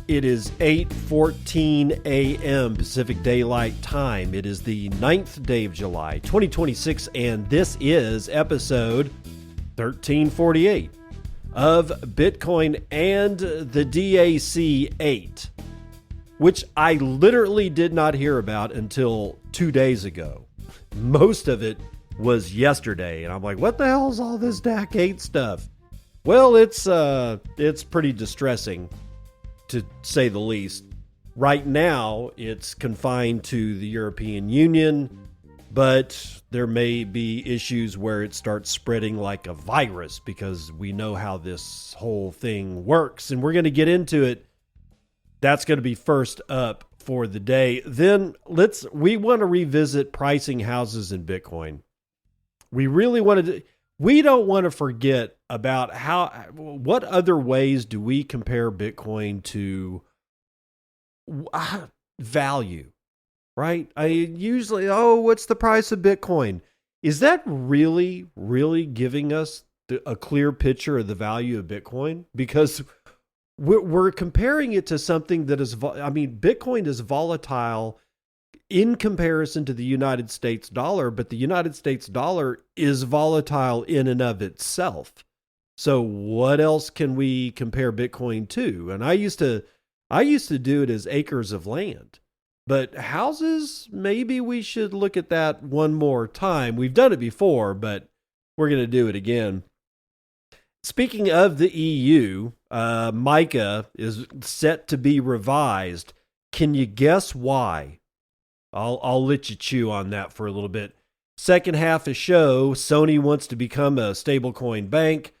It is 8:14 a.m. Pacific Daylight Time. It is the 9th day of July, 2026, and this is episode 1348 of Bitcoin and the DAC-8, which I literally did not hear about until 2 days ago. Most of it was yesterday, and I'm like, what the hell is all this DAC-8 stuff? Well, it's pretty distressing, to say the least. Right now, it's confined to the European Union, but there may be issues where it starts spreading like a virus, because we know how this whole thing works, and we're going to get into it. That's going to be first up for the day. Then we want to revisit pricing houses in Bitcoin. We don't want to forget about what other ways do we compare Bitcoin to value, right? Usually, what's the price of Bitcoin? Is that really giving us a clear picture of the value of Bitcoin? Because we're comparing it to something that is, Bitcoin is volatile in comparison to the United States dollar, but the United States dollar is volatile in and of itself. So what else can we compare Bitcoin to? And I used to do it as acres of land, but houses, maybe we should look at that one more time. We've done it before, but we're going to do it again. Speaking of the EU, MiCA is set to be revised. Can you guess why? I'll let you chew on that for a little bit. Second half of show, Sony wants to become a stablecoin bank.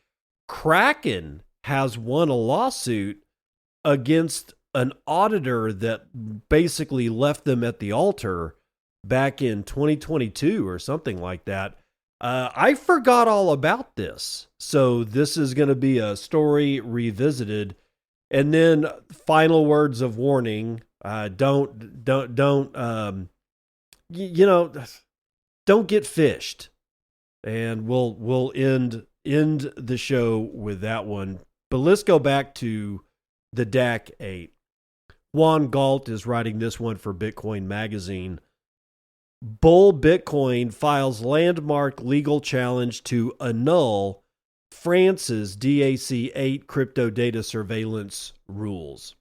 Kraken has won a lawsuit against an auditor that basically left them at the altar back in 2022 or something like that. I forgot all about this. So this is going to be a story revisited. And then final words of warning. Don't get fished. And we'll end the show with that one. But let's go back to the DAC-8. Juan Galt is writing this one for Bitcoin Magazine. Bull Bitcoin files landmark legal challenge to annul France's DAC-8 crypto data surveillance rules.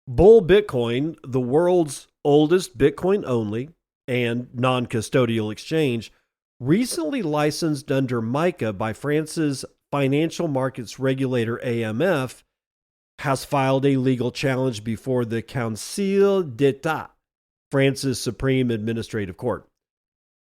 Bull Bitcoin, the world's oldest Bitcoin-only and non-custodial exchange, recently licensed under MiCA by France's financial markets regulator AMF, has filed a legal challenge before the Conseil d'État, France's Supreme Administrative Court.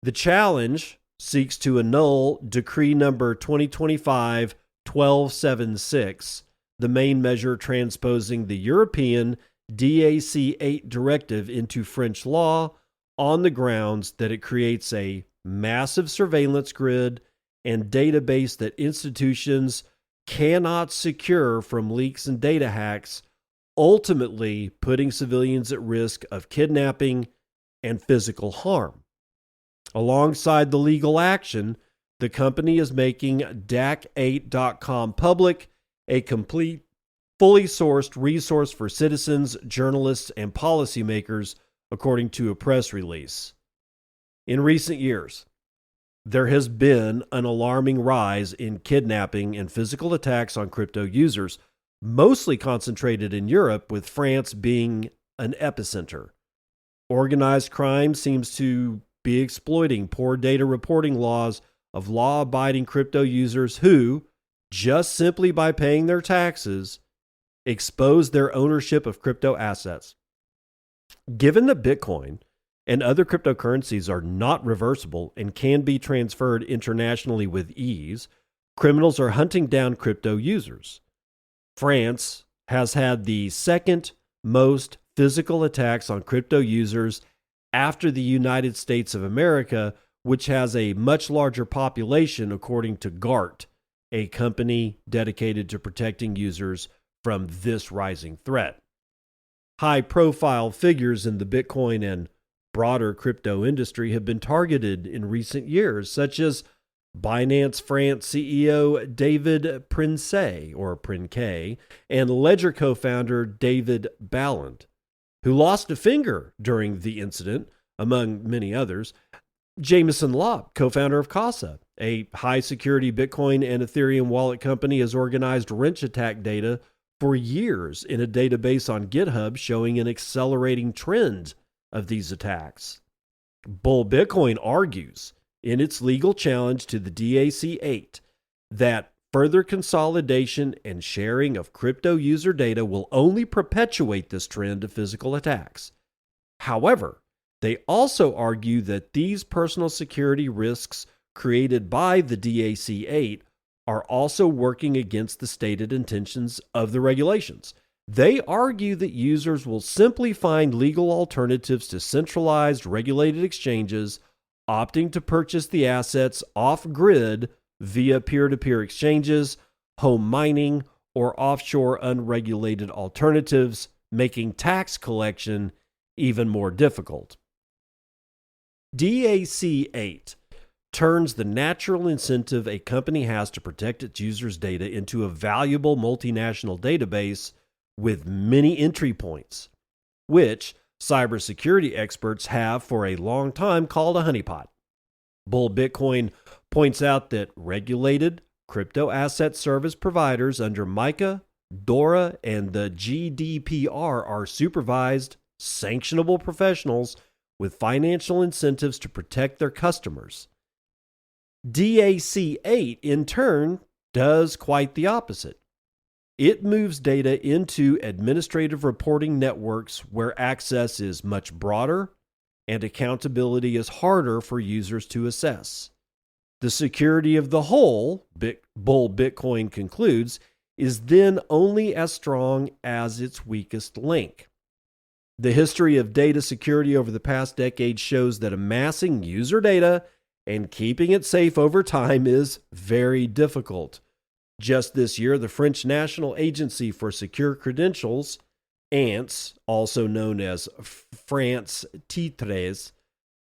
The challenge seeks to annul Decree number 2025-1276, the main measure transposing the European DAC-8 directive into French law, on the grounds that it creates a massive surveillance grid and database that institutions cannot secure from leaks and data hacks, ultimately putting civilians at risk of kidnapping and physical harm. Alongside the legal action, the company is making DAC8.com public, a complete, fully sourced resource for citizens, journalists, and policymakers, according to a press release. In recent years, there has been an alarming rise in kidnapping and physical attacks on crypto users, mostly concentrated in Europe, with France being an epicenter. Organized crime seems to be exploiting poor data reporting laws of law-abiding crypto users who, just simply by paying their taxes, expose their ownership of crypto assets. Given that Bitcoin and other cryptocurrencies are not reversible and can be transferred internationally with ease, criminals are hunting down crypto users. France has had the second most physical attacks on crypto users after the United States of America, which has a much larger population, according to GART, a company dedicated to protecting users from this rising threat. High-profile figures in the Bitcoin and broader crypto industry have been targeted in recent years, such as Binance France CEO David Prince, and Ledger co-founder David Balland, who lost a finger during the incident, among many others. Jameson Lopp, co-founder of Casa, a high-security Bitcoin and Ethereum wallet company, has organized wrench attack data for years in a database on GitHub showing an accelerating trend of these attacks. Bull Bitcoin argues in its legal challenge to the DAC-8 that further consolidation and sharing of crypto user data will only perpetuate this trend of physical attacks. However, they also argue that these personal security risks created by the DAC-8 are also working against the stated intentions of the regulations. They argue that users will simply find legal alternatives to centralized regulated exchanges, opting to purchase the assets off-grid via peer-to-peer exchanges, home mining, or offshore unregulated alternatives, making tax collection even more difficult. DAC-8 turns the natural incentive a company has to protect its users' data into a valuable multinational database with many entry points, which cybersecurity experts have for a long time called a honeypot. Bull Bitcoin points out that regulated crypto asset service providers under MiCA, DORA, and the GDPR are supervised, sanctionable professionals with financial incentives to protect their customers. DAC-8, in turn, does quite the opposite. It moves data into administrative reporting networks where access is much broader and accountability is harder for users to assess. The security of the whole, Bull Bitcoin concludes, is then only as strong as its weakest link. The history of data security over the past decade shows that amassing user data and keeping it safe over time is very difficult. Just this year, the French National Agency for Secure Credentials, ANTS, also known as France Titres,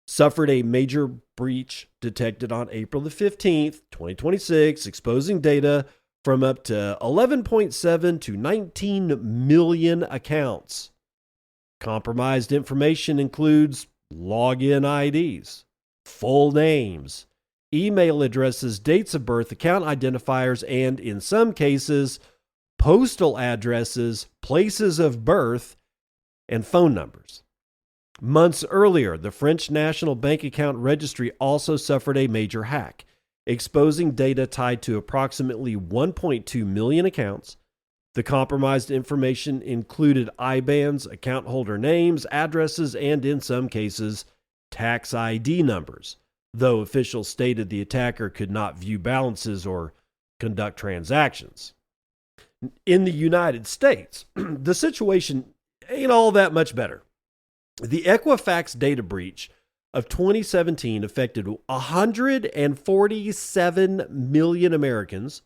suffered a major breach detected on April the 15th, 2026, exposing data from up to 11.7 to 19 million accounts. Compromised information includes login IDs, full names, email addresses, dates of birth, account identifiers, and in some cases, postal addresses, places of birth, and phone numbers. Months earlier, the French National Bank Account Registry also suffered a major hack, exposing data tied to approximately 1.2 million accounts. The compromised information included IBANs, account holder names, addresses, and in some cases, tax ID numbers, though officials stated the attacker could not view balances or conduct transactions. In the United States, the situation ain't all that much better. The Equifax data breach of 2017 affected 147 million Americans,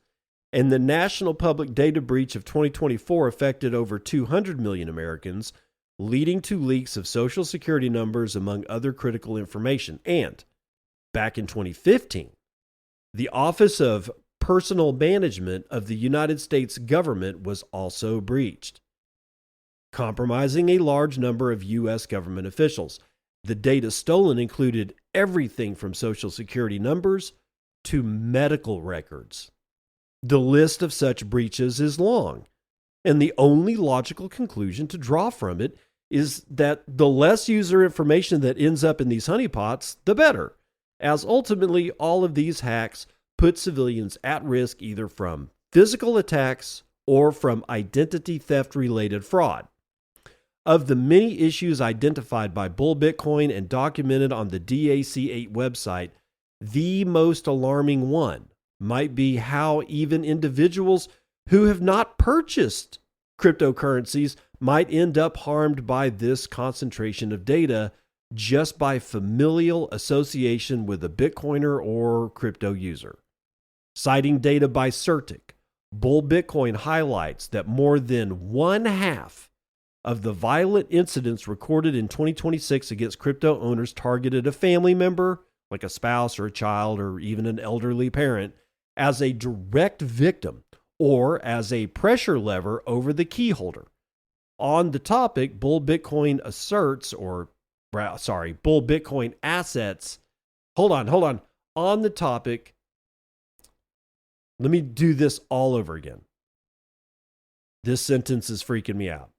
and the National Public Data Breach of 2024 affected over 200 million Americans, leading to leaks of Social Security numbers, among other critical information. And back in 2015, the Office of Personnel Management of the United States government was also breached, compromising a large number of U.S. government officials. The data stolen included everything from Social Security numbers to medical records. The list of such breaches is long, and the only logical conclusion to draw from it is that the less user information that ends up in these honeypots, the better, as ultimately all of these hacks put civilians at risk either from physical attacks or from identity theft-related fraud. Of the many issues identified by Bull Bitcoin and documented on the DAC-8 website, the most alarming one might be how even individuals who have not purchased cryptocurrencies might end up harmed by this concentration of data just by familial association with a Bitcoiner or crypto user. Citing data by Certic, Bull Bitcoin highlights that more than one half of the violent incidents recorded in 2026 against crypto owners targeted a family member like a spouse or a child or even an elderly parent, as a direct victim or as a pressure lever over the key holder. On the topic, Bull Bitcoin assets. Hold on. On the topic, let me do this all over again. This sentence is freaking me out.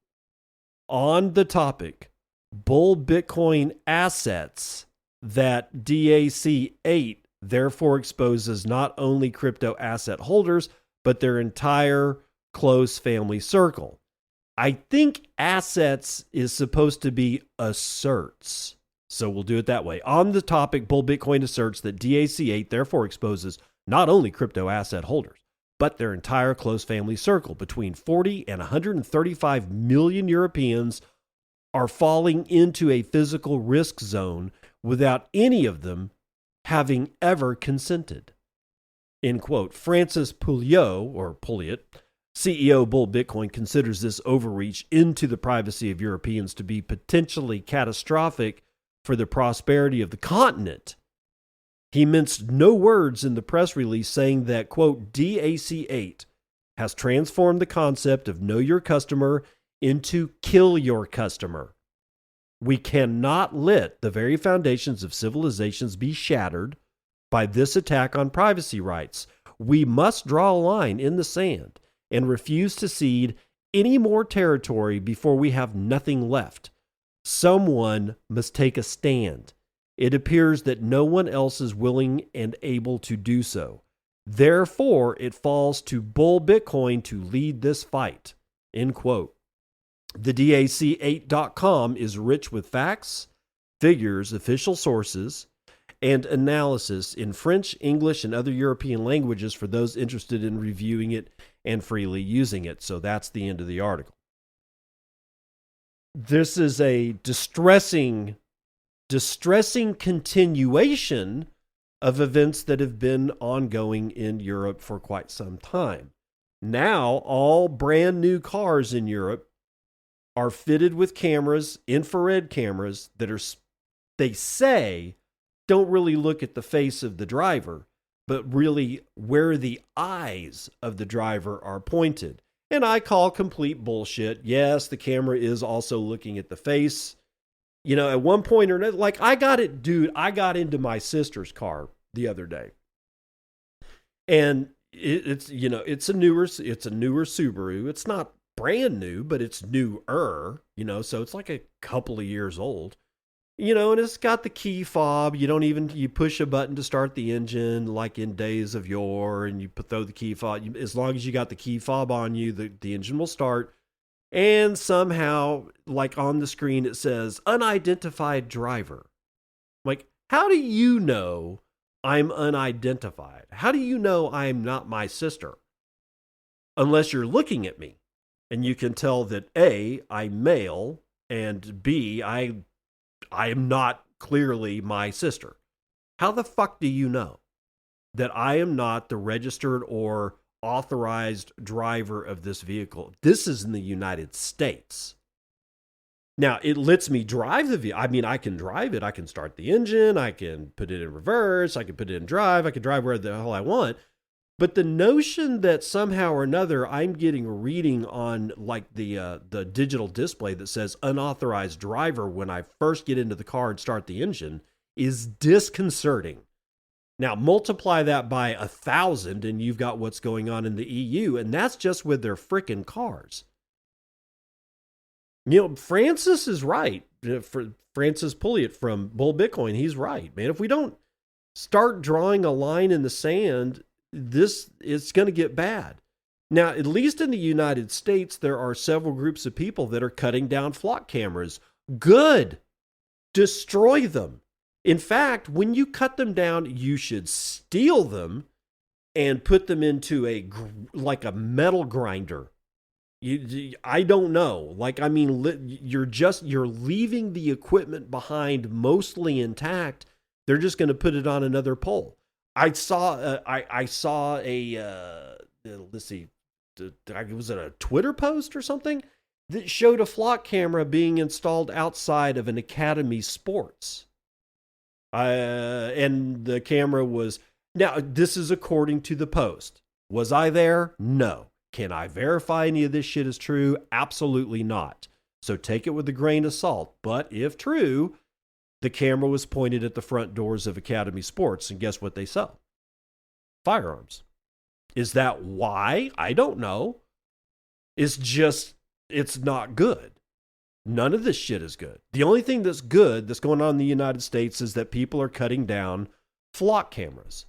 On the topic, Bull Bitcoin assets that DAC 8 therefore exposes not only crypto asset holders, but their entire close family circle. I think assets is supposed to be asserts. So we'll do it that way. On the topic, Bull Bitcoin asserts that DAC 8 therefore exposes not only crypto asset holders, but their entire close family circle. Between 40 and 135 million Europeans are falling into a physical risk zone without any of them having ever consented. End quote. Francis Pouliot, CEO Bull Bitcoin, considers this overreach into the privacy of Europeans to be potentially catastrophic for the prosperity of the continent. He minced no words in the press release, saying that, quote, DAC 8 has transformed the concept of know your customer into kill your customer. We cannot let the very foundations of civilizations be shattered by this attack on privacy rights. We must draw a line in the sand and refuse to cede any more territory before we have nothing left. Someone must take a stand. It appears that no one else is willing and able to do so. Therefore, it falls to Bull Bitcoin to lead this fight. End quote. The DAC8.com is rich with facts, figures, official sources, and analysis in French, English, and other European languages for those interested in reviewing it and freely using it. So that's the end of the article. This is a distressing continuation of events that have been ongoing in Europe for quite some time. Now, all brand new cars in Europe are fitted with cameras, infrared cameras, that are, they say, don't really look at the face of the driver, but really where the eyes of the driver are pointed. And I call complete bullshit. Yes, the camera is also looking at the face. You know, at one point or another, like I got into my sister's car the other day. And it's a newer Subaru. It's not brand new, but it's newer, so it's like a couple of years old. And it's got the key fob. You push a button to start the engine like in days of yore, and you throw the key fob. As long as you got the key fob on you, the engine will start. And somehow, like on the screen, it says unidentified driver. Like, how do you know I'm unidentified? How do you know I'm not my sister? Unless you're looking at me and you can tell that A, I'm male, and B, I am not clearly my sister. How the fuck do you know that I am not the registered or authorized driver of this vehicle? This is in the United States. Now, it lets me drive the vehicle. I mean, I can drive it. I can start the engine. I can put it in reverse. I can put it in drive. I can drive where the hell I want. But the notion that somehow or another I'm getting a reading on like the digital display that says unauthorized driver when I first get into the car and start the engine is disconcerting. Now, multiply that by 1,000 and you've got what's going on in the EU, and that's just with their frickin' cars. Francis is right. Francis Pouliot from Bull Bitcoin, he's right, man. If we don't start drawing a line in the sand, it's going to get bad. Now, at least in the United States, there are several groups of people that are cutting down flock cameras. Good. Destroy them. In fact, when you cut them down, you should steal them and put them into a metal grinder. I don't know. You're leaving the equipment behind mostly intact. They're just going to put it on another pole. I saw a let's see, was it a Twitter post or something that showed a flock camera being installed outside of an Academy Sports. And the camera was, now this is according to the Post. Was I there? No. Can I verify any of this shit is true? Absolutely not. So take it with a grain of salt. But if true, the camera was pointed at the front doors of Academy Sports, and guess what they sell? Firearms. Is that why? I don't know. It's just, it's not good. None of this shit is good. The only thing that's good that's going on in the United States is that people are cutting down flock cameras.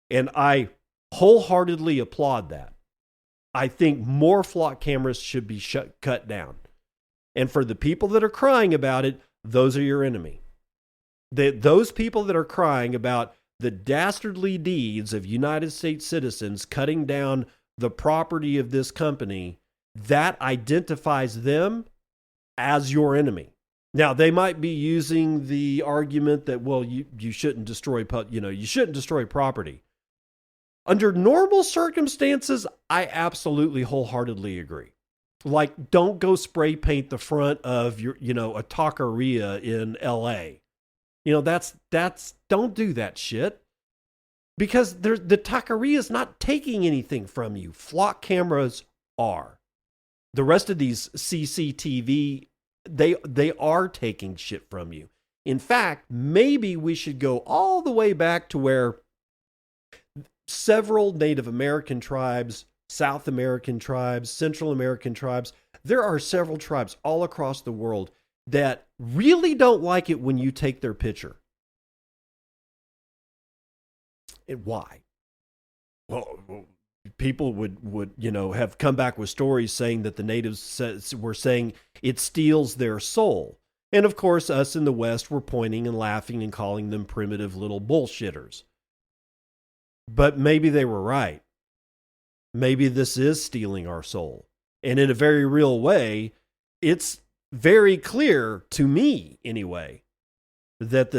And I wholeheartedly applaud that. I think more flock cameras should be cut down. And for the people that are crying about it, those are your enemy. Those people that are crying about the dastardly deeds of United States citizens cutting down the property of this company, that identifies them as your enemy. Now, they might be using the argument that, well, you shouldn't destroy, you shouldn't destroy property. Under normal circumstances, I absolutely wholeheartedly agree. Like, don't go spray paint the front of your, a taqueria in LA. That's don't do that shit. Because the taqueria is not taking anything from you. Flock cameras are. The rest of these CCTV, they are taking shit from you. In fact, maybe we should go all the way back to where several Native American tribes, South American tribes, Central American tribes, there are several tribes all across the world that really don't like it when you take their picture. And why? Well, people would have come back with stories saying that the natives were saying it steals their soul. And of course, us in the West were pointing and laughing and calling them primitive little bullshitters. But maybe they were right. Maybe this is stealing our soul. And in a very real way, it's very clear to me anyway, that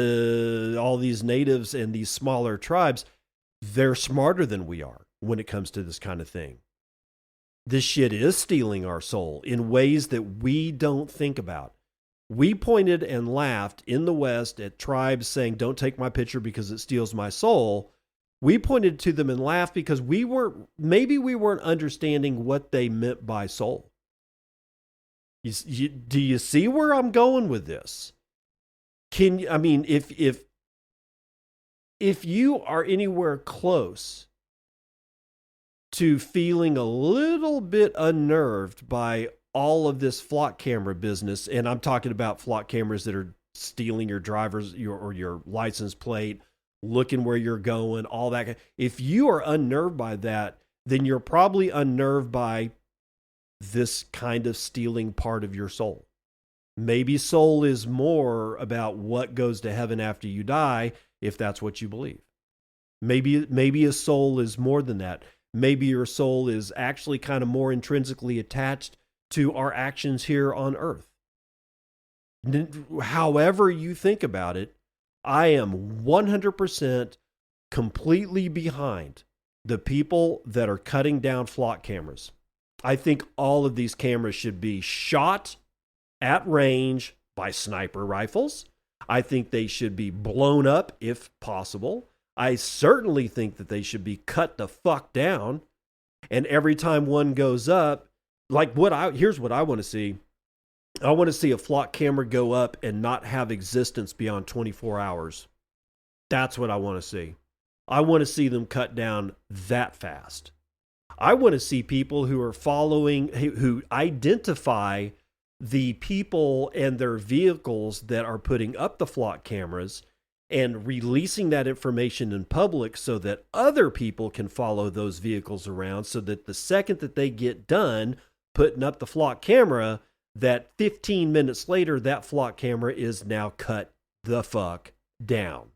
all these natives and these smaller tribes, they're smarter than we are when it comes to this kind of thing. This shit is stealing our soul in ways that we don't think about. We pointed and laughed in the West at tribes saying, don't take my picture because it steals my soul. We pointed to them and laughed because maybe we weren't understanding what they meant by soul. Do you see where I'm going with this? If you are anywhere close to feeling a little bit unnerved by all of this flock camera business, and I'm talking about flock cameras that are stealing your your license plate, looking where you're going, all that. If you are unnerved by that, then you're probably unnerved by this kind of stealing part of your soul. Maybe soul is more about what goes to heaven after you die, if that's what you believe. Maybe a soul is more than that. Maybe your soul is actually kind of more intrinsically attached to our actions here on earth. However you think about it, I am 100% completely behind the people that are cutting down flock cameras. I think all of these cameras should be shot at range by sniper rifles. I think they should be blown up if possible. I certainly think that they should be cut the fuck down. And every time one goes up, here's what I want to see. I want to see a flock camera go up and not have existence beyond 24 hours. That's what I want to see. I want to see them cut down that fast. I want to see people who are who identify the people and their vehicles that are putting up the flock cameras and releasing that information in public so that other people can follow those vehicles around, so that the second that they get done putting up the flock camera, that 15 minutes later, that flock camera is now cut the fuck down.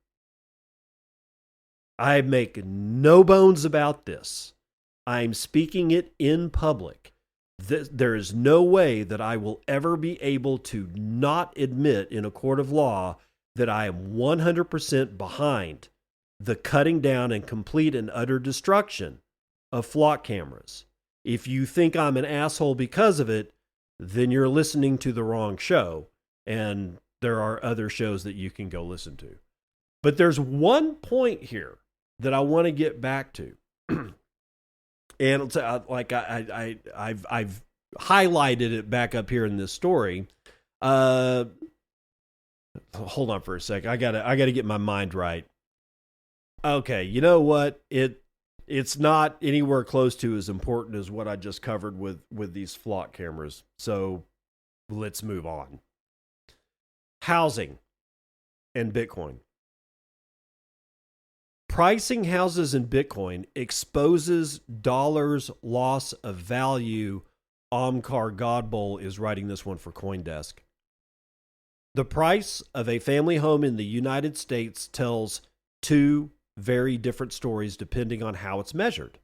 I make no bones about this. I'm speaking it in public. There is no way that I will ever be able to not admit in a court of law that I am 100% behind the cutting down and complete and utter destruction of flock cameras. If you think I'm an asshole because of it, then you're listening to the wrong show, and there are other shows that you can go listen to. But there's one point here that I want to get back to. And it's like I've highlighted it back up here in this story. Hold on for a sec. I gotta get my mind right. Okay, you know what? It's not anywhere close to as important as what I just covered with these flock cameras. So let's move on. Housing and Bitcoin. Pricing houses in Bitcoin exposes dollars' loss of value. Omkar Godboll is writing this one for CoinDesk. The price of a family home in the United States tells two very different stories depending on how it's measured.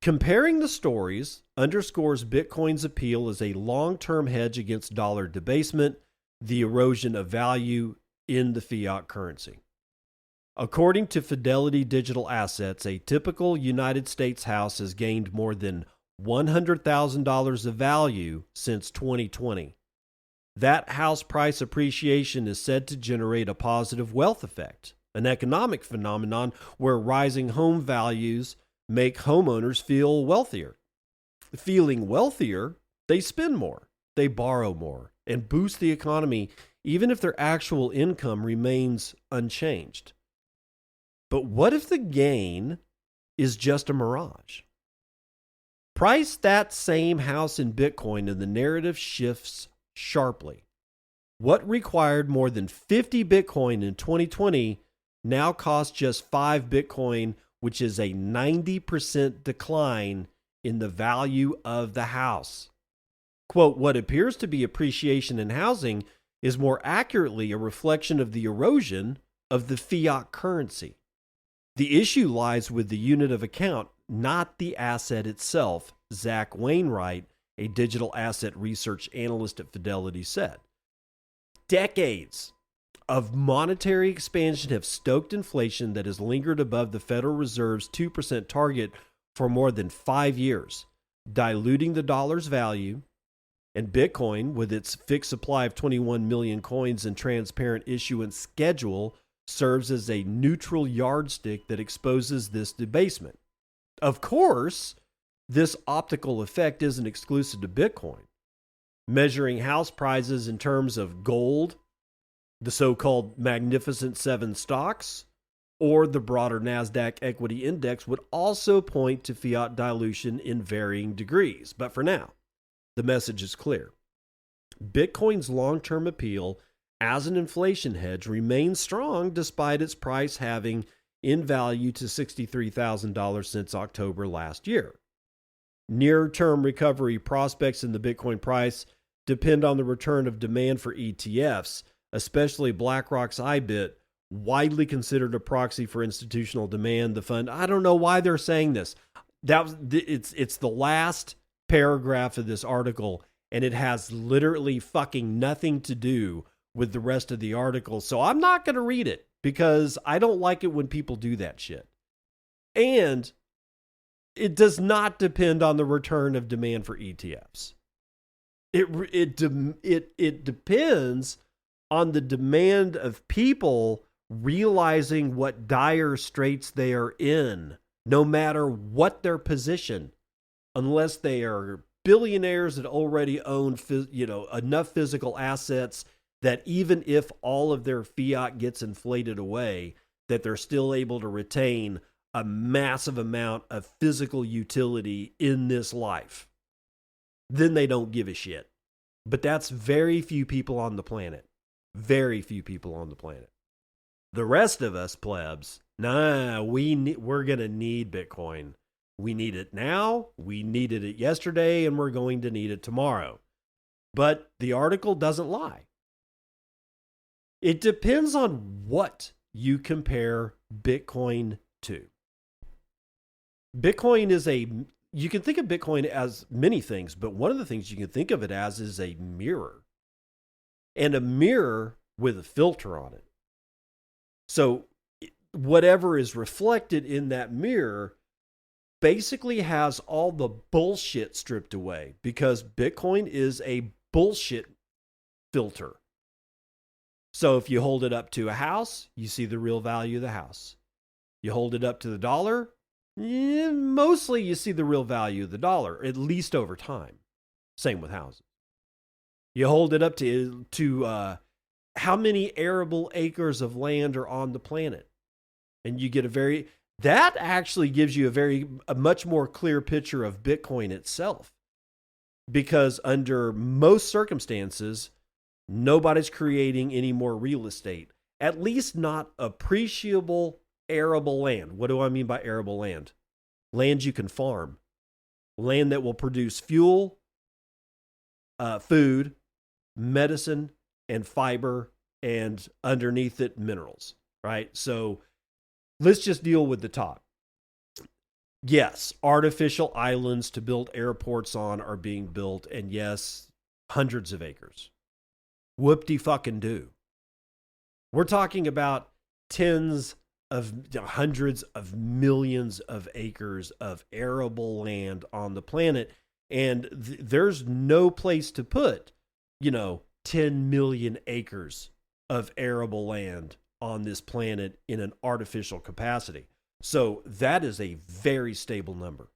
Comparing the stories underscores Bitcoin's appeal as a long-term hedge against dollar debasement, the erosion of value in the fiat currency. According to Fidelity Digital Assets, a typical United States house has gained more than $100,000 of value since 2020. That house price appreciation is said to generate a positive wealth effect, an economic phenomenon where rising home values make homeowners feel wealthier. Feeling wealthier, they spend more, they borrow more, and boost the economy even if their actual income remains unchanged. But what if the gain is just a mirage? Price that same house in Bitcoin and the narrative shifts sharply. What required more than 50 Bitcoin in 2020 now costs just 5 Bitcoin, which is a 90% decline in the value of the house. Quote, what appears to be appreciation in housing is more accurately a reflection of the erosion of the fiat currency. The issue lies with the unit of account, not the asset itself, Zach Wainwright, a digital asset research analyst at Fidelity, said. Decades of monetary expansion have stoked inflation that has lingered above the Federal Reserve's 2% target for more than 5 years, diluting the dollar's value. And Bitcoin, with its fixed supply of 21 million coins and transparent issuance schedule, serves as a neutral yardstick that exposes this debasement. Of course, this optical effect isn't exclusive to Bitcoin. Measuring house prices in terms of gold, the so-called Magnificent Seven stocks, or the broader NASDAQ equity index would also point to fiat dilution in varying degrees. But for now, the message is clear. Bitcoin's long-term appeal as an inflation hedge remains strong despite its price having in value to $63,000 since October last year. Near-term recovery prospects in the Bitcoin price depend on the return of demand for ETFs, especially BlackRock's IBIT, widely considered a proxy for institutional demand. The fund, I don't know why they're saying this. It's the last paragraph of this article, and it has literally fucking nothing to do with the rest of the article. So I'm not going to read it because I don't like it when people do that shit. And it does not depend on the return of demand for ETFs. It depends on the demand of people realizing what dire straits they are in, no matter what their position, unless they are billionaires that already own enough physical assets that even if all of their fiat gets inflated away, that they're still able to retain a massive amount of physical utility in this life. Then they don't give a shit. But that's very few people on the planet. Very few people on the planet. The rest of us plebs, we're going to need Bitcoin. We need it now, we needed it yesterday, and we're going to need it tomorrow. But the article doesn't lie. It depends on what you compare Bitcoin to. Bitcoin is you can think of Bitcoin as many things, but one of the things you can think of it as is a mirror. And a mirror with a filter on it. So whatever is reflected in that mirror basically has all the bullshit stripped away because Bitcoin is a bullshit filter. So if you hold it up to a house, you see the real value of the house. You hold it up to the dollar, mostly you see the real value of the dollar, at least over time. Same with houses. You hold it up to how many arable acres of land are on the planet, and you get that actually gives you a much more clear picture of Bitcoin itself, because under most circumstances, nobody's creating any more real estate, at least not appreciable arable land. What do I mean by arable land? Land you can farm, land that will produce fuel, food, medicine, and fiber, and underneath it, minerals, right? So let's just deal with the top. Yes, artificial islands to build airports on are being built, and yes, hundreds of acres. Whoop-de-fucking-do. We're talking about hundreds of millions of acres of arable land on the planet, and there's no place to put, 10 million acres of arable land on this planet in an artificial capacity. So that is a very stable number.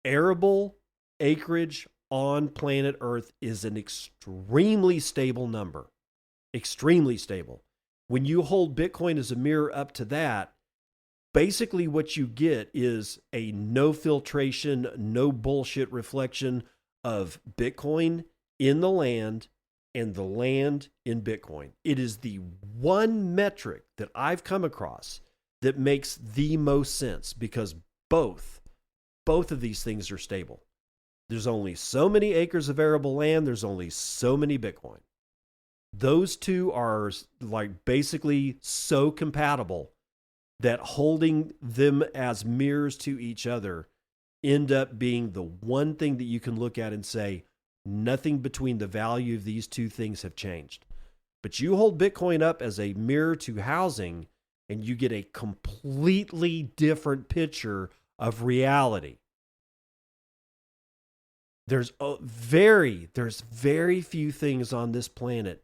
Arable acreage on planet Earth is an extremely stable number. Extremely stable. When you hold Bitcoin as a mirror up to that, basically what you get is a no filtration, no bullshit reflection of Bitcoin in the land and the land in Bitcoin. It is the one metric that I've come across that makes the most sense, because both of these things are stable. There's only so many acres of arable land. There's only so many Bitcoin. Those two are like basically so compatible that holding them as mirrors to each other end up being the one thing that you can look at and say, nothing between the value of these two things have changed. But you hold Bitcoin up as a mirror to housing, and you get a completely different picture of reality. There's very few things on this planet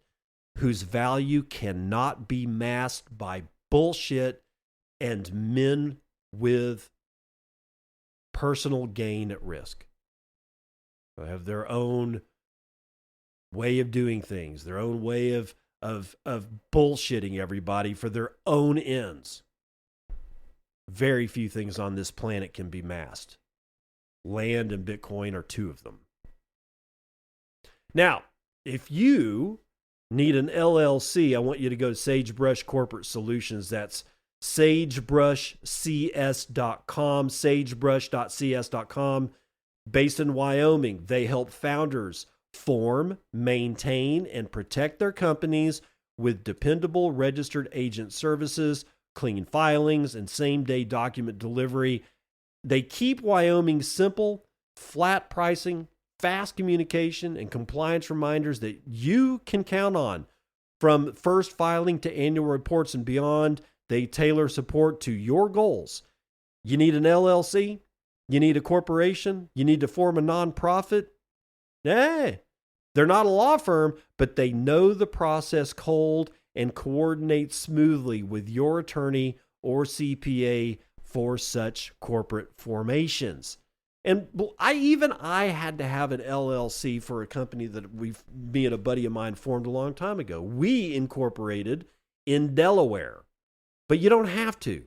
whose value cannot be masked by bullshit and men with personal gain at risk. They have their own way of doing things, their own way of bullshitting everybody for their own ends. Very few things on this planet can be masked. Land and Bitcoin are two of them. Now, if you need an LLC, I want you to go to Sagebrush Corporate Solutions. That's sagebrushcs.com, sagebrush.cs.com. Based in Wyoming, they help founders form, maintain, and protect their companies with dependable registered agent services, clean filings, and same-day document delivery. They keep Wyoming simple, flat pricing, fast communication, and compliance reminders that you can count on. From first filing to annual reports and beyond, they tailor support to your goals. You need an LLC? You need a corporation? You need to form a nonprofit? Hey, they're not a law firm, but they know the process cold and coordinate smoothly with your attorney or CPA for such corporate formations. And I had to have an LLC for a company that me and a buddy of mine formed a long time ago. We incorporated in Delaware, but you don't have to.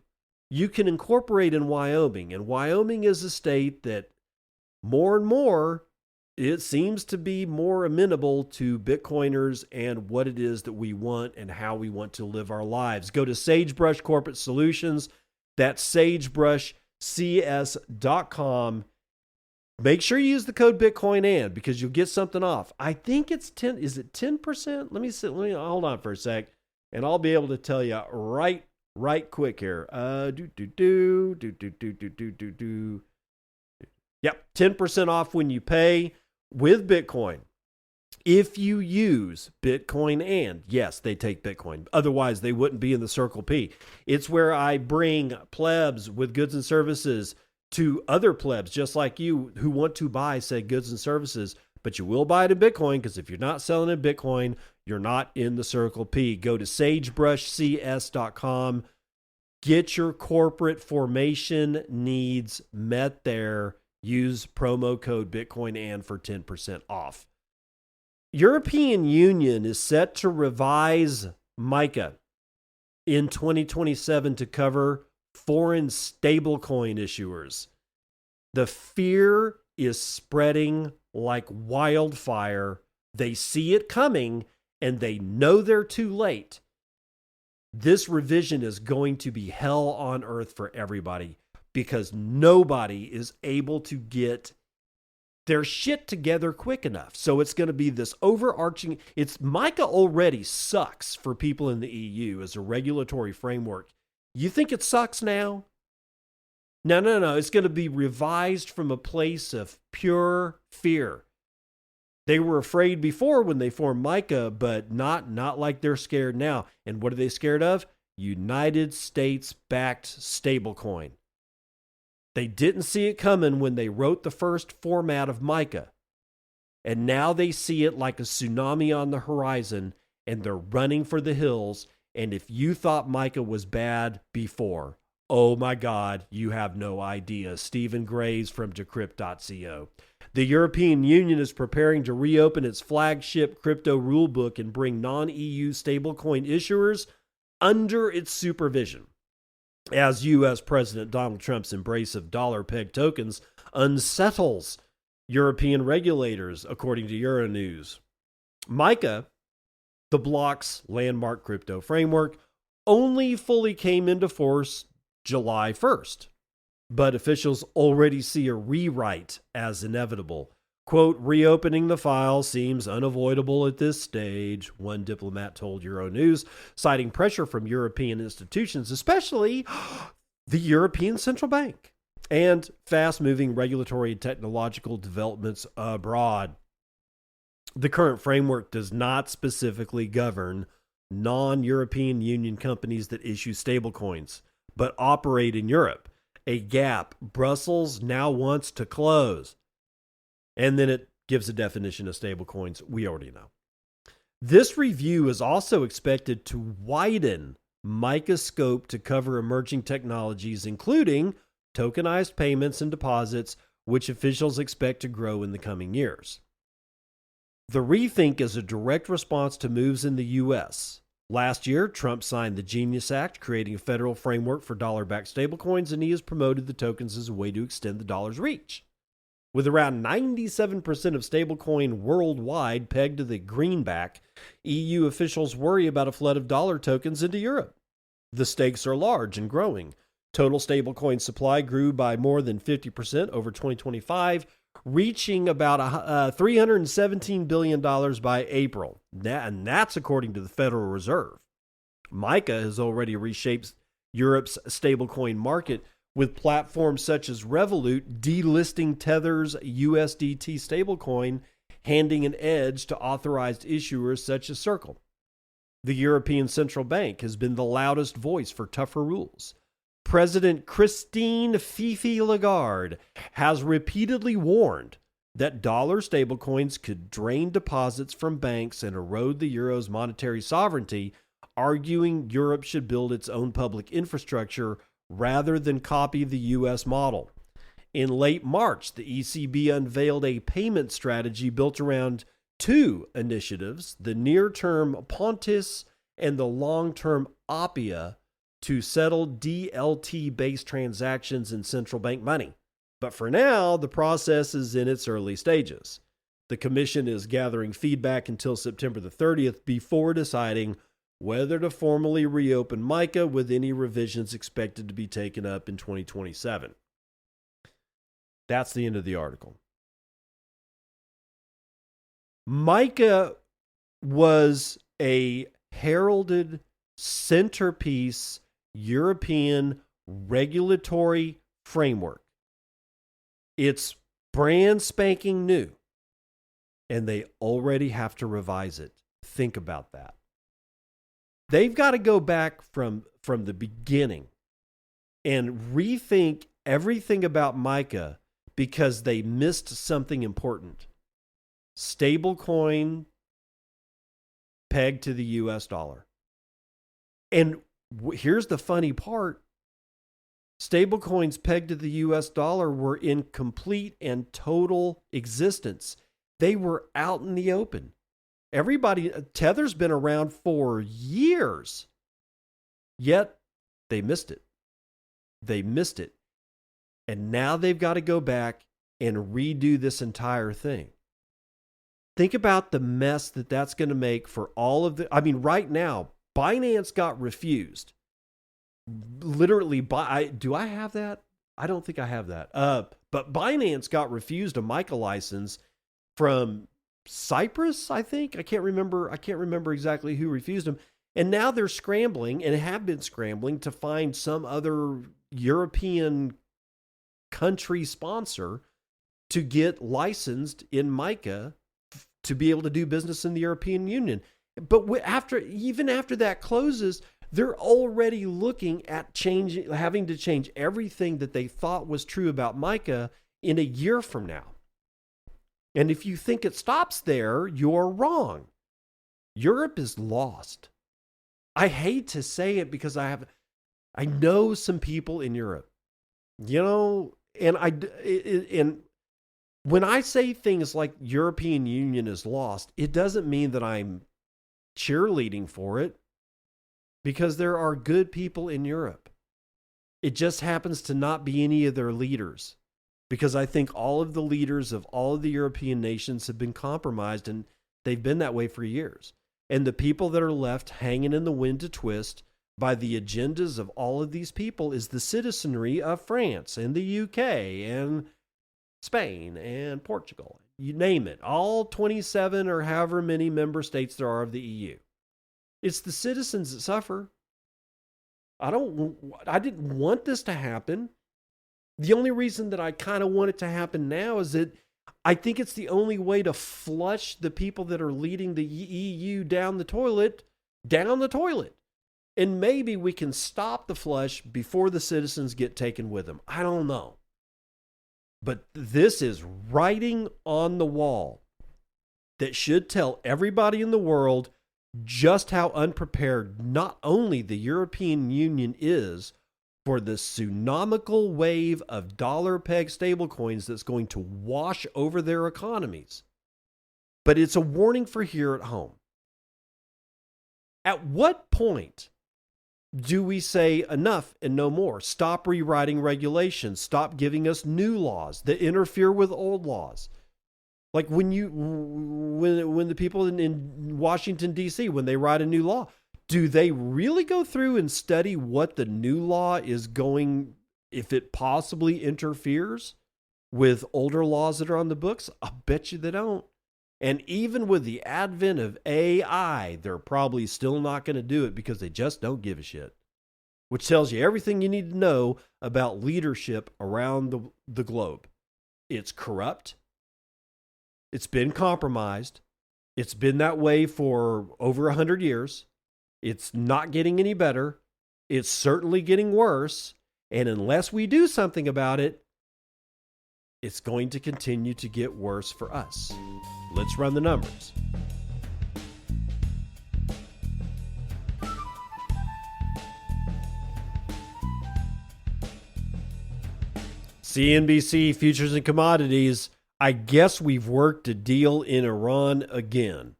You can incorporate in Wyoming, and Wyoming is a state that more and more, it seems to be more amenable to Bitcoiners and what it is that we want and how we want to live our lives. Go to Sagebrush Corporate Solutions. That's sagebrushcs.com. Make sure you use the code Bitcoin because you'll get something off. I think it's 10. Is it 10%? Let me hold on for a sec, and I'll be able to tell you right quick here. Yep, 10% off when you pay with Bitcoin. If you use Bitcoin and, yes, they take Bitcoin. Otherwise, they wouldn't be in the Circle P. It's where I bring plebs with goods and services to other plebs just like you who want to buy said goods and services, but you will buy it in Bitcoin, because if you're not selling in Bitcoin, you're not in the Circle P. Go to sagebrushcs.com. Get your corporate formation needs met there. Use promo code BitcoinAnd for 10% off. European Union is set to revise MiCA in 2027 to cover foreign stablecoin issuers. The fear is spreading like wildfire. They see it coming and they know they're too late. This revision is going to be hell on earth for everybody because nobody is able to get their shit together quick enough. So it's going to be this overarching, MiCA already sucks for people in the EU as a regulatory framework. You think it sucks now? No. It's going to be revised from a place of pure fear. They were afraid before when they formed MiCA, but not like they're scared now. And what are they scared of? United States-backed stablecoin. They didn't see it coming when they wrote the first format of MiCA. And now they see it like a tsunami on the horizon, and they're running for the hills. And if you thought MiCA was bad before, oh my God, you have no idea. Stephen Graves from Decrypt.co. The European Union is preparing to reopen its flagship crypto rulebook and bring non-EU stablecoin issuers under its supervision, as U.S. President Donald Trump's embrace of dollar-pegged tokens unsettles European regulators, according to Euronews. MiCA, the bloc's landmark crypto framework, only fully came into force July 1st. But officials already see a rewrite as inevitable. Quote, reopening the file seems unavoidable at this stage, one diplomat told Euronews, citing pressure from European institutions, especially the European Central Bank, and fast-moving regulatory and technological developments abroad. The current framework does not specifically govern non-European Union companies that issue stablecoins, but operate in Europe. A gap Brussels now wants to close. And then it gives a definition of stablecoins we already know. This review is also expected to widen MiCA's scope to cover emerging technologies, including tokenized payments and deposits, which officials expect to grow in the coming years. The rethink is a direct response to moves in the U.S. Last year, Trump signed the Genius Act, creating a federal framework for dollar-backed stablecoins, and he has promoted the tokens as a way to extend the dollar's reach. With around 97% of stablecoin worldwide pegged to the greenback, EU officials worry about a flood of dollar tokens into Europe. The stakes are large and growing. Total stablecoin supply grew by more than 50% over 2025, reaching about $317 billion by April. And that's according to the Federal Reserve. MiCA has already reshaped Europe's stablecoin market, with platforms such as Revolut delisting Tether's USDT stablecoin, handing an edge to authorized issuers such as Circle. The European Central Bank has been the loudest voice for tougher rules. President Christine Fifi Lagarde has repeatedly warned that dollar stablecoins could drain deposits from banks and erode the euro's monetary sovereignty, arguing Europe should build its own public infrastructure rather than copy the U.S. model. In late March, the ECB unveiled a payment strategy built around two initiatives, the near-term Pontis and the long-term Appia, to settle DLT-based transactions in central bank money. But for now, the process is in its early stages. The Commission is gathering feedback until September the 30th before deciding whether to formally reopen MiCA, with any revisions expected to be taken up in 2027. That's the end of the article. MiCA was a heralded centerpiece European regulatory framework. It's brand spanking new, and they already have to revise it. Think about that. They've got to go back from the beginning and rethink everything about MiCA because they missed something important. Stablecoin pegged to the US dollar. And here's the funny part. Stablecoins pegged to the US dollar were in complete and total existence. They were out in the open. Tether's been around for years. Yet they missed it. They missed it. And now they've got to go back and redo this entire thing. Think about the mess that's going to make for all of right now, Binance got refused. Literally, do I have that? I don't think I have that. But Binance got refused a MiCA license from Cyprus, I think. I can't remember exactly who refused them. And now they're scrambling and have been scrambling to find some other European country sponsor to get licensed in MiCA to be able to do business in the European Union. But even after that closes, they're already looking at having to change everything that they thought was true about MiCA in a year from now. And if you think it stops there, you're wrong. Europe is lost. I hate to say it because I know some people in Europe, and when I say things like European Union is lost, it doesn't mean that I'm cheerleading for it, because there are good people in Europe. It just happens to not be any of their leaders, because I think all of the leaders of all of the European nations have been compromised, and they've been that way for years. And the people that are left hanging in the wind to twist by the agendas of all of these people is the citizenry of France and the UK and Spain and Portugal. You name it. All 27 or however many member states there are of the EU. It's the citizens that suffer. I didn't want this to happen. The only reason that I kind of want it to happen now is that I think it's the only way to flush the people that are leading the EU down the toilet. And maybe we can stop the flush before the citizens get taken with them. I don't know. But this is writing on the wall that should tell everybody in the world just how unprepared not only the European Union is for the tsunamical wave of dollar-pegged stablecoins that's going to wash over their economies, but it's a warning for here at home. At what point do we say enough and no more? Stop rewriting regulations. Stop giving us new laws that interfere with old laws. Like when the people in Washington, D.C., when they write a new law, do they really go through and study what the new law is going, if it possibly interferes with older laws that are on the books? I bet you they don't. And even with the advent of AI, they're probably still not going to do it because they just don't give a shit. Which tells you everything you need to know about leadership around the globe. It's corrupt. It's been compromised. It's been that way for over 100 years. It's not getting any better. It's certainly getting worse. And unless we do something about it, it's going to continue to get worse for us. Let's run the numbers. CNBC Futures and Commodities. I guess we've worked a deal in Iran again.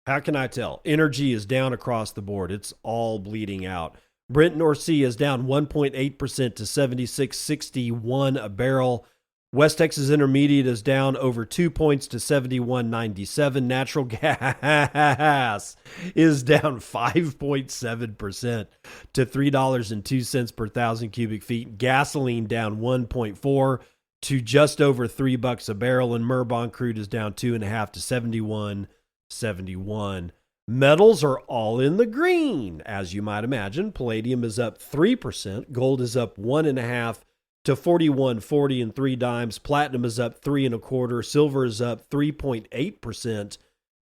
How can I tell? Energy is down across the board. It's all bleeding out. Brent North Sea is down 1.8% to 76.61 a barrel. West Texas Intermediate is down over 2 points to 71.97. Natural gas is down 5.7% to $3.02 per thousand cubic feet. Gasoline down 1.4 to just over $3 a barrel, and Merbon crude is down 2.5 to 71.71. Metals are all in the green, as you might imagine. Palladium is up 3%. Gold is up 1.5 to 41.40 and 3 dimes. Platinum is up 3.25. Silver is up 3.8%,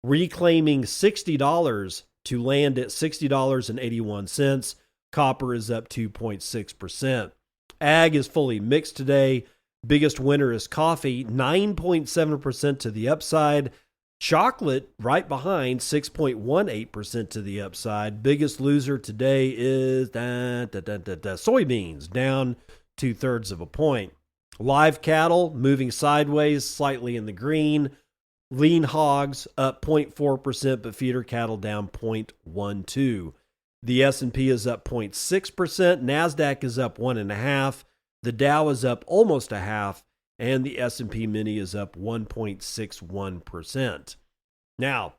reclaiming $60 to land at $60.81. Copper is up 2.6%. Ag is fully mixed today. Biggest winner is coffee, 9.7% to the upside. Chocolate right behind, 6.18% to the upside. Biggest loser today is soybeans, down 2/3 of a point. Live cattle moving sideways, slightly in the green. Lean hogs up 0.4%, but feeder cattle down 0.12. The S&P is up 0.6%. NASDAQ is up 1.5%. The Dow is up almost 0.5%. And the S&P Mini is up 1.61%. Now,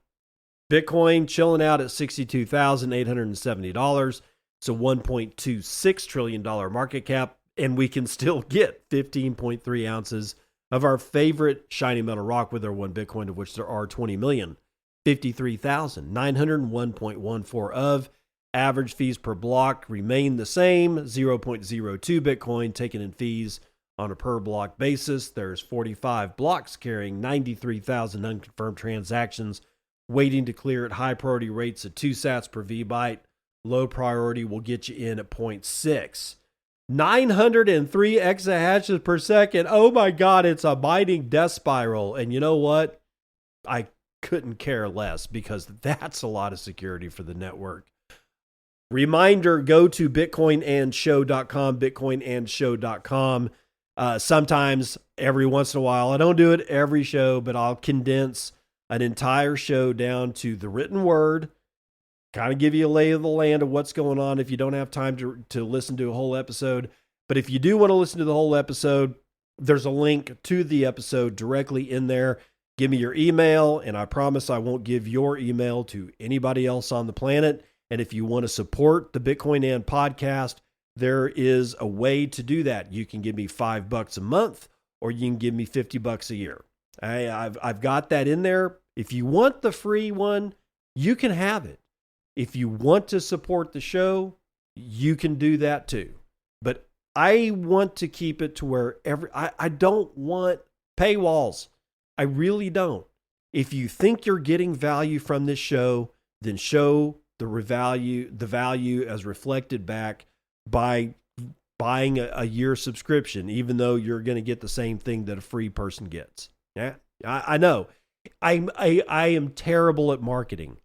Bitcoin chilling out at $62,870. It's a $1.26 trillion market cap, and we can still get 15.3 ounces of our favorite shiny metal rock with our one Bitcoin, of which there are 20 million. 53,901.14 of. Average fees per block remain the same, 0.02 Bitcoin taken in fees on a per block basis. There's 45 blocks carrying 93,000 unconfirmed transactions waiting to clear at high priority rates of 2 sats per VByte. Low priority will get you in at 0.6. 903 exahashes per second. Oh my God, it's a mining death spiral. And you know what? I couldn't care less because that's a lot of security for the network. Reminder, go to bitcoinandshow.com, bitcoinandshow.com. Sometimes, every once in a while, I don't do it every show, but I'll condense an entire show down to the written word, kind of give you a lay of the land of what's going on if you don't have time to listen to a whole episode. But if you do want to listen to the whole episode, there's a link to the episode directly in there. Give me your email, and I promise I won't give your email to anybody else on the planet. And if you want to support the Bitcoin and podcast, there is a way to do that. You can give me $5 a month, or you can give me $50 a year. I've got that in there. If you want the free one, you can have it. If you want to support the show, you can do that too. But I want to keep it to where I don't want paywalls. I really don't. If you think you're getting value from this show, then show the value as reflected back by buying a year subscription, even though you're going to get the same thing that a free person gets. Yeah, I know. I am terrible at marketing.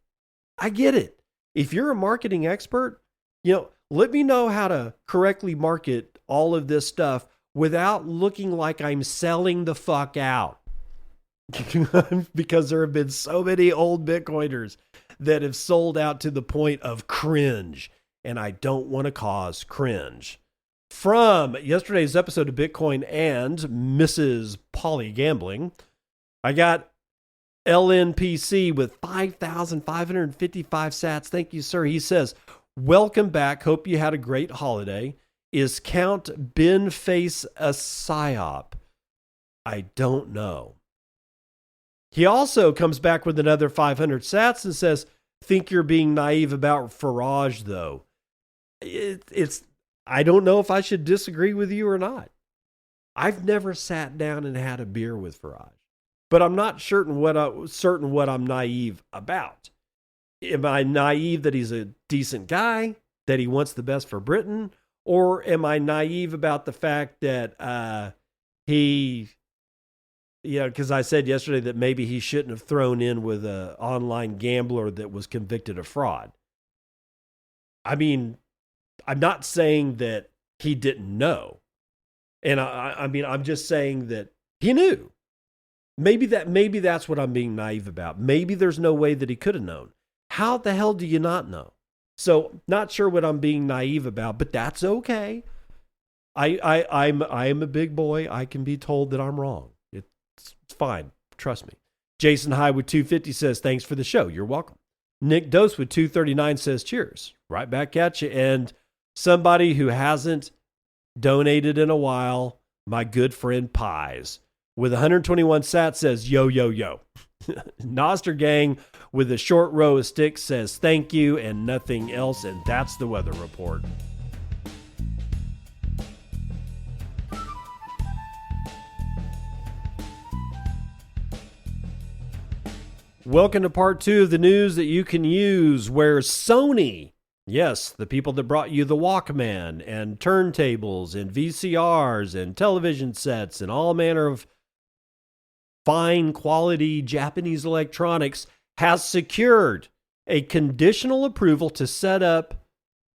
I get it. If you're a marketing expert, let me know how to correctly market all of this stuff without looking like I'm selling the fuck out. Because there have been so many old Bitcoiners that have sold out to the point of cringe, and I don't want to cause cringe. From yesterday's episode of Bitcoin and Mrs. Polly Gambling, I got LNPC with 5,555 sats. Thank you, sir. He says, welcome back. Hope you had a great holiday. Is Count Ben Face a psyop? I don't know. He also comes back with another 500 sats and says, think you're being naive about Farage, though. I don't know if I should disagree with you or not. I've never sat down and had a beer with Farage, but I'm not certain what I'm naive about. Am I naive that he's a decent guy, that he wants the best for Britain? Or am I naive about the fact that because I said yesterday that maybe he shouldn't have thrown in with an online gambler that was convicted of fraud. I mean, I'm not saying that he didn't know. And I'm just saying that he knew. Maybe that's what I'm being naive about. Maybe there's no way that he could have known. How the hell do you not know? So not sure what I'm being naive about, but that's okay. I'm a big boy. I can be told that I'm wrong. It's fine. Trust me. Jason High with 250 says, thanks for the show. You're welcome. Nick Dose with 239 says, cheers. Right back at you. And somebody who hasn't donated in a while, my good friend Pies with 121 sats says, yo, yo, yo. Noster Gang with a short row of sticks says, thank you and nothing else. And that's the weather report. Welcome to part 2 of the news that you can use, where Sony, yes, the people that brought you the Walkman and turntables and VCRs and television sets and all manner of fine quality Japanese electronics, has secured a conditional approval to set up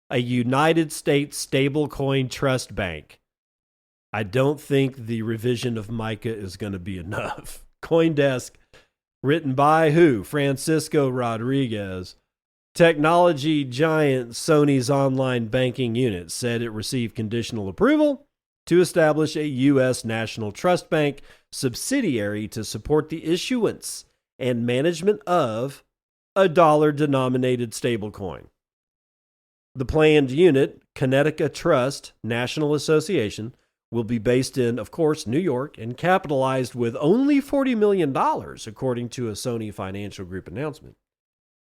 a United States stablecoin trust bank. I don't think the revision of MiCA is going to be enough. CoinDesk, written by who? Francisco Rodriguez. Technology giant Sony's online banking unit said it received conditional approval to establish a U.S. national trust bank subsidiary to support the issuance and management of a dollar-denominated stablecoin. The planned unit, Connecticut Trust National Association, will be based in, of course, New York and capitalized with only $40 million, according to a Sony Financial Group announcement.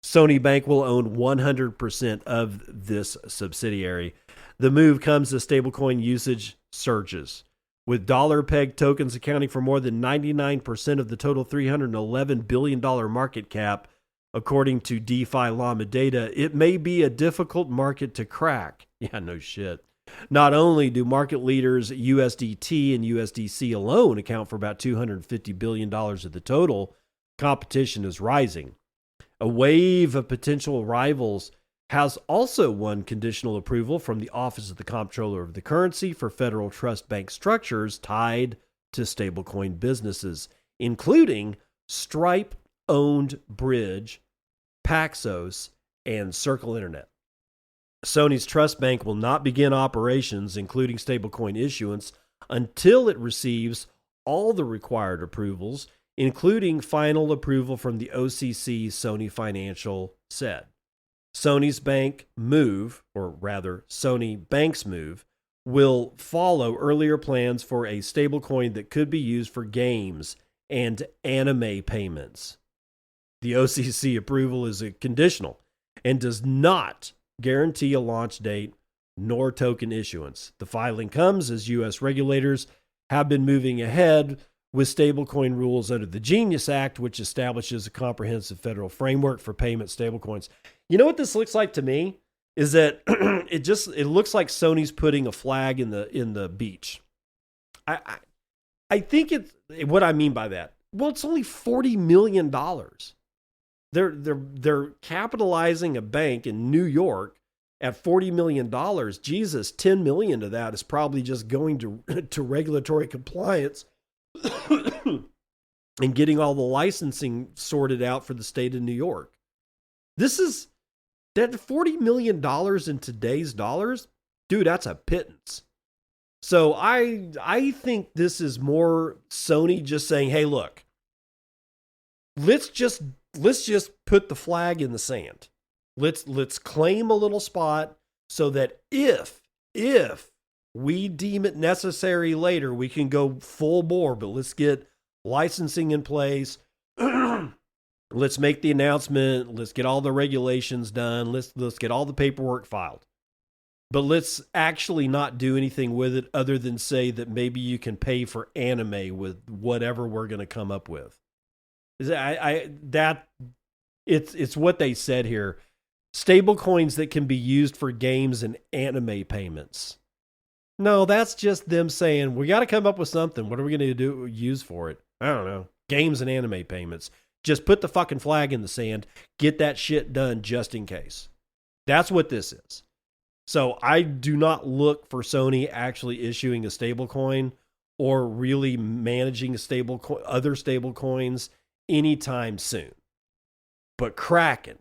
Sony Bank will own 100% of this subsidiary. The move comes as stablecoin usage surges, with dollar-pegged tokens accounting for more than 99% of the total $311 billion market cap. According to DeFi Llama data, it may be a difficult market to crack. Yeah, no shit. Not only do market leaders USDT and USDC alone account for about $250 billion of the total, competition is rising. A wave of potential rivals has also won conditional approval from the Office of the Comptroller of the Currency for federal trust bank structures tied to stablecoin businesses, including Stripe-owned Bridge, Paxos, and Circle Internet. Sony's trust bank will not begin operations, including stablecoin issuance, until it receives all the required approvals, including final approval from the OCC, Sony Financial said. Sony's bank move, or rather Sony Bank's move, will follow earlier plans for a stablecoin that could be used for games and anime payments. The OCC approval is conditional and does not guarantee a launch date nor token issuance. The filing comes as U.S. regulators have been moving ahead with stablecoin rules under the Genius Act, which establishes a comprehensive federal framework for payment stablecoins. You know what this looks like to me? Is that it looks like Sony's putting a flag in the beach. I think it's what I mean by that. Well, it's only $40 million. They're capitalizing a bank in New York at $40 million. Jesus, $10 million of that is probably just going to regulatory compliance and getting all the licensing sorted out for the state of New York. This is that $40 million in today's dollars, dude, that's a pittance. So I think this is more Sony just saying, hey, look, let's just put the flag in the sand. Let's claim a little spot so that if we deem it necessary later, we can go full bore, but let's get licensing in place. Let's make the announcement. Let's get all the regulations done. Let's get all the paperwork filed. But let's actually not do anything with it other than say that maybe you can pay for anime with whatever we're going to come up with. It's what they said here. Stable coins that can be used for games and anime payments. No, that's just them saying, we got to come up with something. What are we going to use for it? I don't know. Games and anime payments. Just put the fucking flag in the sand. Get that shit done just in case. That's what this is. So I do not look for Sony actually issuing a stable coin or really managing other stable coins anytime soon. But Kraken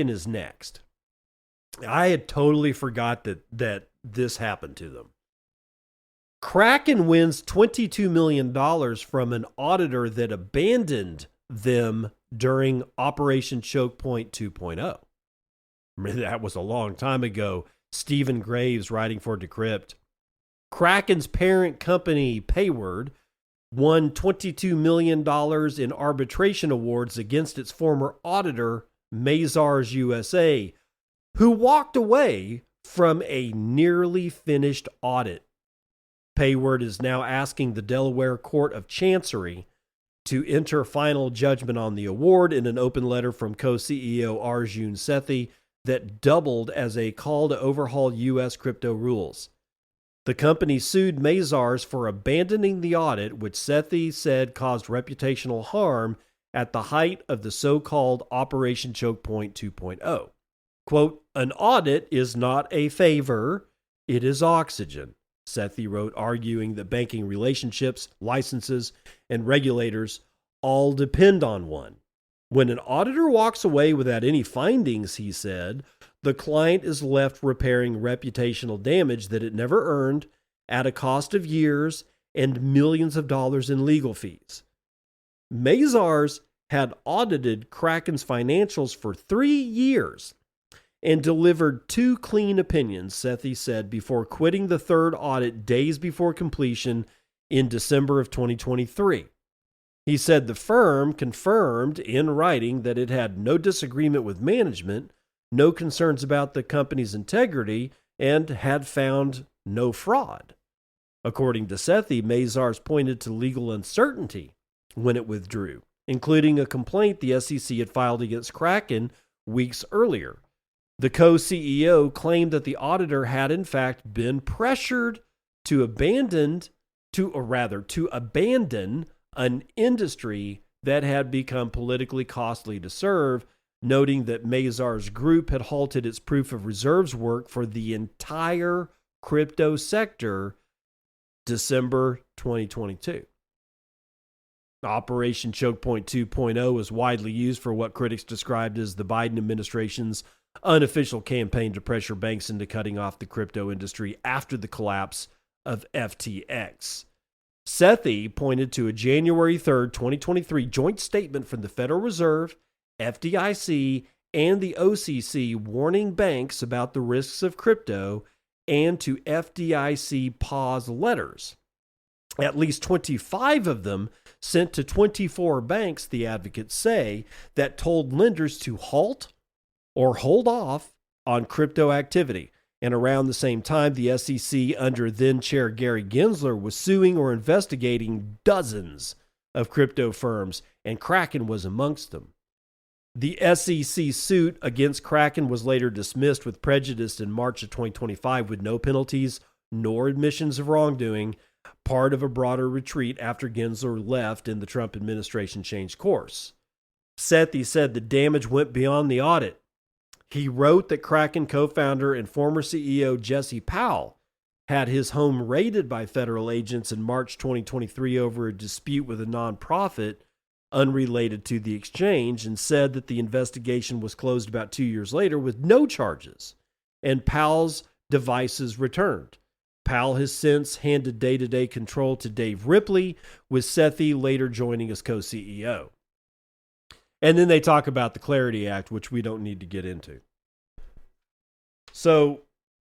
is next. I had totally forgot that this happened to them. Kraken wins $22 million from an auditor that abandoned them during Operation Choke Point 2.0. Remember, that was a long time ago. Stephen Graves writing for Decrypt. Kraken's parent company, Payward, won $22 million in arbitration awards against its former auditor, Mazars USA, who walked away from a nearly finished audit. Payward is now asking the Delaware Court of Chancery to enter final judgment on the award in an open letter from co-CEO Arjun Sethi that doubled as a call to overhaul U.S. crypto rules. The company sued Mazars for abandoning the audit, which Sethi said caused reputational harm at the height of the so-called Operation Choke Point 2.0. Quote, "An audit is not a favor, it is oxygen," Sethi wrote, arguing that banking relationships, licenses, and regulators all depend on one. When an auditor walks away without any findings, he said, the client is left repairing reputational damage that it never earned at a cost of years and millions of dollars in legal fees. Mazars had audited Kraken's financials for 3 years and delivered 2 clean opinions, Sethi said, before quitting the third audit days before completion in December of 2023. He said the firm confirmed in writing that it had no disagreement with management, no concerns about the company's integrity, and had found no fraud. According to Sethi, Mazars pointed to legal uncertainty when it withdrew, including a complaint the SEC had filed against Kraken weeks earlier. The co-CEO claimed that the auditor had in fact been pressured to abandon an industry that had become politically costly to serve, noting that Mazars' group had halted its proof of reserves work for the entire crypto sector December 2022. Operation Choke Point 2.0 is widely used for what critics described as the Biden administration's unofficial campaign to pressure banks into cutting off the crypto industry after the collapse of FTX. Sethi pointed to a January 3rd, 2023 joint statement from the Federal Reserve, FDIC, and the OCC warning banks about the risks of crypto, and to FDIC pause letters. At least 25 of them sent to 24 banks, the advocates say, that told lenders to halt or hold off on crypto activity. And around the same time, the SEC under then-chair Gary Gensler was suing or investigating dozens of crypto firms, and Kraken was amongst them. The SEC suit against Kraken was later dismissed with prejudice in March of 2025 with no penalties nor admissions of wrongdoing, part of a broader retreat after Gensler left and the Trump administration changed course. Sethi said the damage went beyond the audit. He wrote that Kraken co-founder and former CEO Jesse Powell had his home raided by federal agents in March 2023 over a dispute with a nonprofit unrelated to the exchange, and said that the investigation was closed about 2 years later with no charges, and Powell's devices returned. Powell has since handed day-to-day control to Dave Ripley, with Sethi later joining as co-CEO. And then they talk about the Clarity Act, which we don't need to get into. So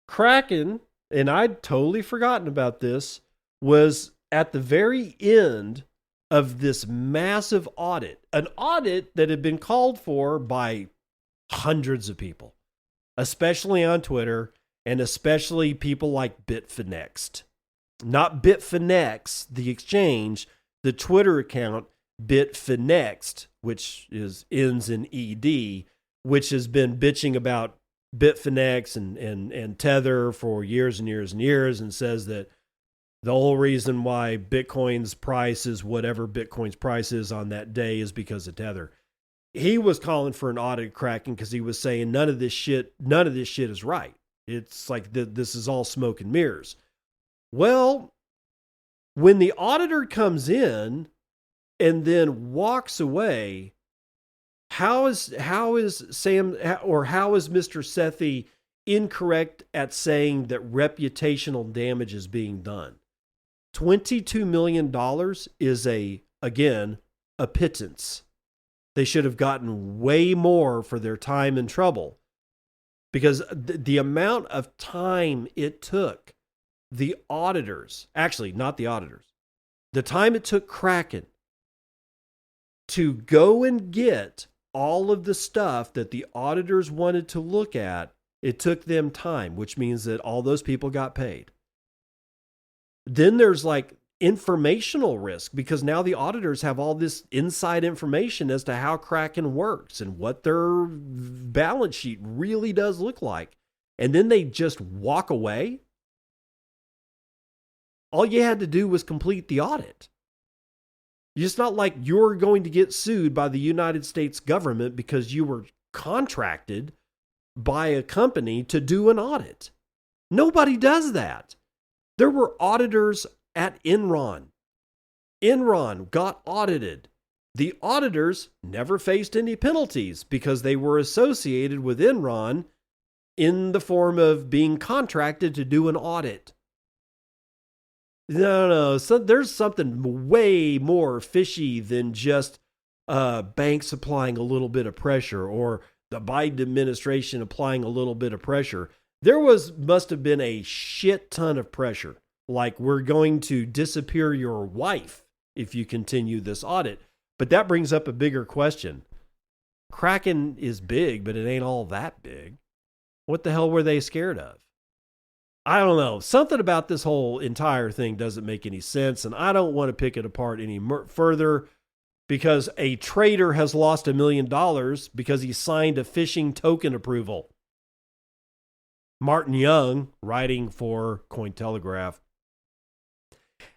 Kraken, and I'd totally forgotten about this, was at the very end of this massive audit, an audit that had been called for by hundreds of people, especially on Twitter, and especially people like Bitfinex. Not Bitfinex, the exchange, the Twitter account Bitfinex, which ends in ED, which has been bitching about Bitfinex and Tether for years and years and years, and says that the whole reason why Bitcoin's price is whatever Bitcoin's price is on that day is because of Tether. He was calling for an audit Kraken because he was saying none of this shit is right. It's like this is all smoke and mirrors. Well, when the auditor comes in and then walks away, how is Mr. Sethi incorrect at saying that reputational damage is being done? $22 million is a pittance. They should have gotten way more for their time and trouble, because the amount of time it took the auditors, actually not the auditors, the time it took Kraken to go and get all of the stuff that the auditors wanted to look at, it took them time, which means that all those people got paid. Then there's like informational risk, because now the auditors have all this inside information as to how Kraken works and what their balance sheet really does look like. And then they just walk away. All you had to do was complete the audit. It's not like you're going to get sued by the United States government because you were contracted by a company to do an audit. Nobody does that. There were auditors at Enron. Enron got audited. The auditors never faced any penalties because they were associated with Enron in the form of being contracted to do an audit. No. So there's something way more fishy than just banks applying a little bit of pressure or the Biden administration applying a little bit of pressure. There must have been a shit ton of pressure. Like, we're going to disappear your wife if you continue this audit. But that brings up a bigger question. Kraken is big, but it ain't all that big. What the hell were they scared of? I don't know. Something about this whole entire thing doesn't make any sense, and I don't want to pick it apart any further because a trader has lost $1 million because he signed a phishing token approval. Martin Young, writing for Cointelegraph.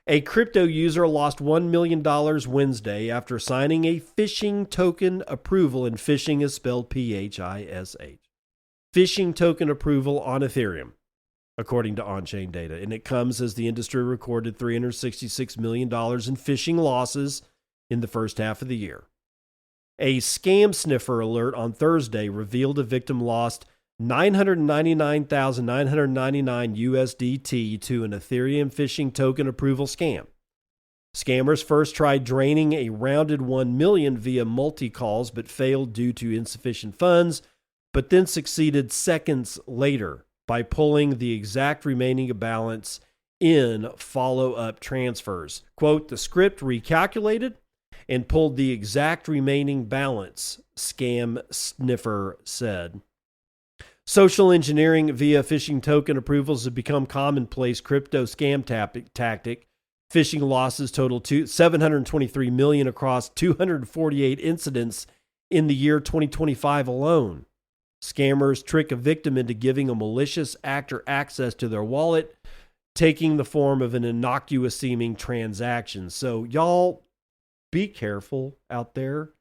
A crypto user lost $1 million Wednesday after signing a phishing token approval, and phishing is spelled P-H-I-S-H. Phishing token approval on Ethereum, according to on-chain data. And it comes as the industry recorded $366 million in phishing losses in the first half of the year. A scam sniffer alert on Thursday revealed a victim lost $999,999 USDT to an Ethereum phishing token approval scam. Scammers first tried draining a rounded 1 million via multi-calls but failed due to insufficient funds, but then succeeded seconds later by pulling the exact remaining balance in follow-up transfers. Quote, the script recalculated and pulled the exact remaining balance, scam sniffer said. Social engineering via phishing token approvals have become commonplace crypto scam tactic. Phishing losses total $723 million across 248 incidents in the year 2025 alone. Scammers trick a victim into giving a malicious actor access to their wallet, taking the form of an innocuous-seeming transaction. So y'all, be careful out there.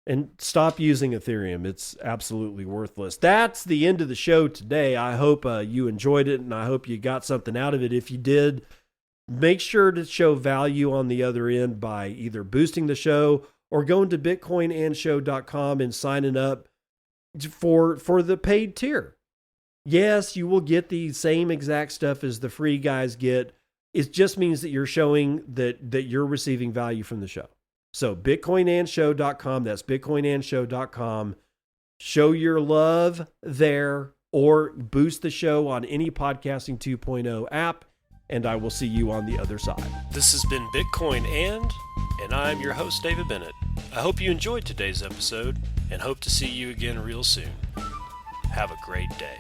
And stop using Ethereum. It's absolutely worthless. That's the end of the show today. I hope you enjoyed it, and I hope you got something out of it. If you did, make sure to show value on the other end by either boosting the show or going to bitcoinandshow.com and signing up for the paid tier. Yes, you will get the same exact stuff as the free guys get. It just means that you're showing that you're receiving value from the show. So bitcoinandshow.com, that's bitcoinandshow.com. Show your love there or boost the show on any Podcasting 2.0 app, and I will see you on the other side. This has been Bitcoin and I'm your host, David Bennett. I hope you enjoyed today's episode and hope to see you again real soon. Have a great day.